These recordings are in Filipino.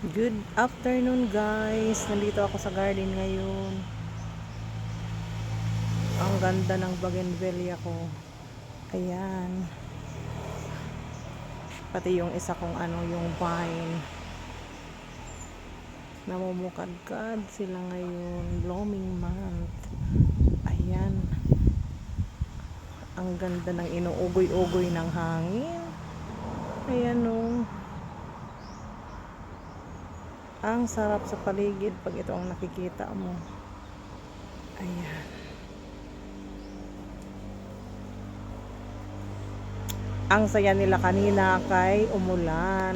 Good afternoon guys, nandito ako sa garden ngayon. Ang ganda ng bougainvillea ko. Ayan. Pati yung isa kong yung vine. Namumukadkad sila ngayon. Blooming month. Ayan. Ang ganda ng inuugoy-ugoy ng hangin. Ayan o. Ang sarap sa paligid pag ito ang nakikita mo. Ayan. Ang saya nila kanina kay umulan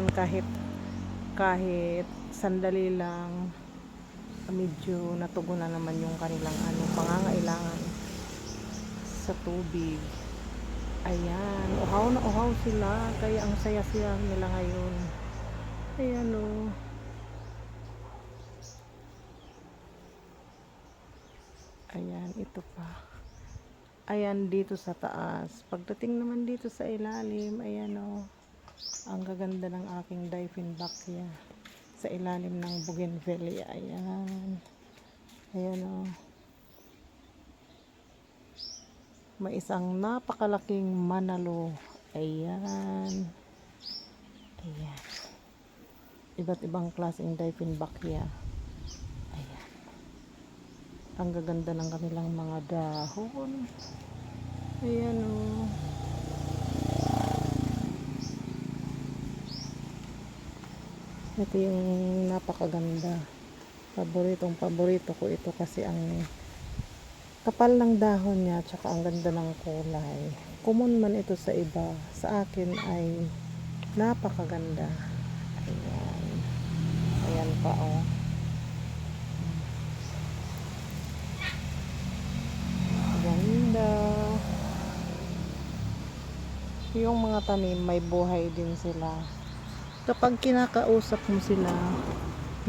kahit sandali lang medyo natugunan naman yung kanilang pangangailangan sa tubig. Ayan, uhaw na uhaw sila kaya ang saya-saya nila ngayon. Ayan o. Ayan, ito pa. Ayan dito sa taas. Pagdating naman dito sa ilalim, ayan o. Ang gaganda ng aking Diefenbachia sa ilalim ng bougainvillea. Ayan. Ayan o. May isang napakalaking manalo. Ayan. Ayan. Iba't ibang klaseng Diefenbachia. Ayan. Ang gaganda ng kanilang mga dahon. Ayan o. Ito yung napakaganda. Paborito ko ito kasi ang kapal ng dahon niya tsaka ang ganda ng kulay. Common man ito sa iba. Sa akin ay napakaganda. Ayan. Ayan pa o. Ganda. Yung mga tanim may buhay din sila. Kapag kinakausap mo sila,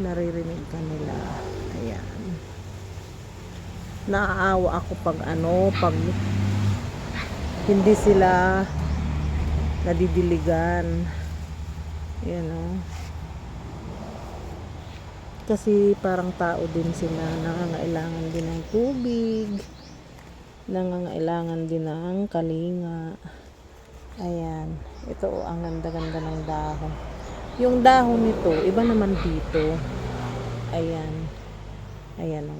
naririnig ka nila. Ayan. Naaawa ako pag hindi sila nadidiligan. Ayan o. Kasi parang tao din sila. Nangangailangan din ng tubig. Nangangailangan din ng kalinga. Ayan. Ito o, ang ganda-ganda ng dahon. Yung dahon nito, iba naman dito. Ayan. Ayan o.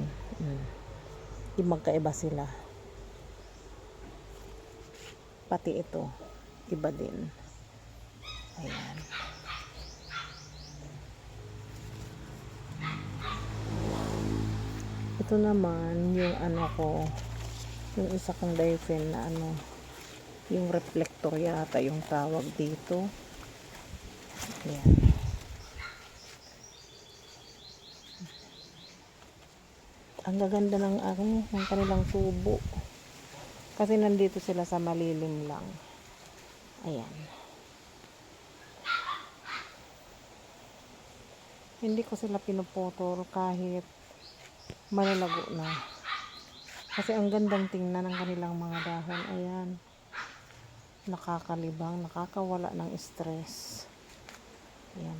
Magkaiba sila. Pati ito, iba din. Ayan. Ito naman, yung yung isa kong Diefen na yung reflector yata yung tawag dito. Ayan. Ang gaganda ng kanilang tubo. Kasi nandito sila sa malilim lang. Ayan. Hindi ko sila pinuputol kahit malalago na. Kasi ang gandang tingnan ng kanilang mga dahon. Ayan. Nakakalibang, nakakawala ng stress. Ayan.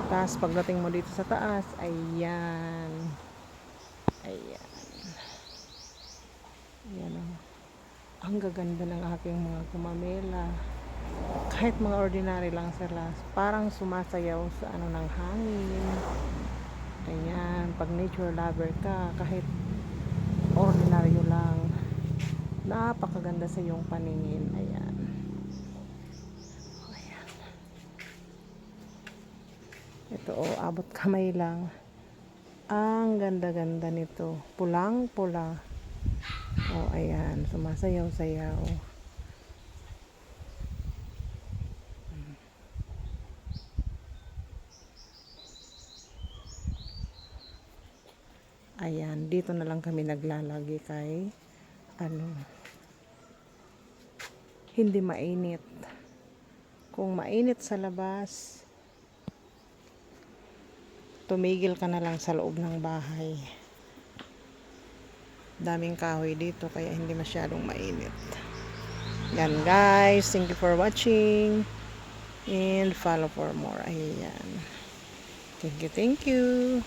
Tapos pagdating mo dito sa taas, ayan. Ayan. Ayan o. Ang gaganda ng aking mga gumamela. Kahit mga ordinary lang sila, parang sumasayaw sa ng hangin. Ayan. Pag nature lover ka, kahit ordinaryo lang, napakaganda sa iyong paningin. Ayan. Ayan. Ito o, abot kamay lang. Ang ganda-ganda nito. Pulang-pula. O, ayan. Sumasayaw-sayaw. Ayan. Dito na lang kami naglalagi kay hindi mainit. Kung mainit sa labas, tumigil ka na lang sa loob ng bahay. Daming kahoy dito kaya hindi masyadong mainit. Yan guys, thank you for watching and follow for more. Ayan. Thank you, thank you.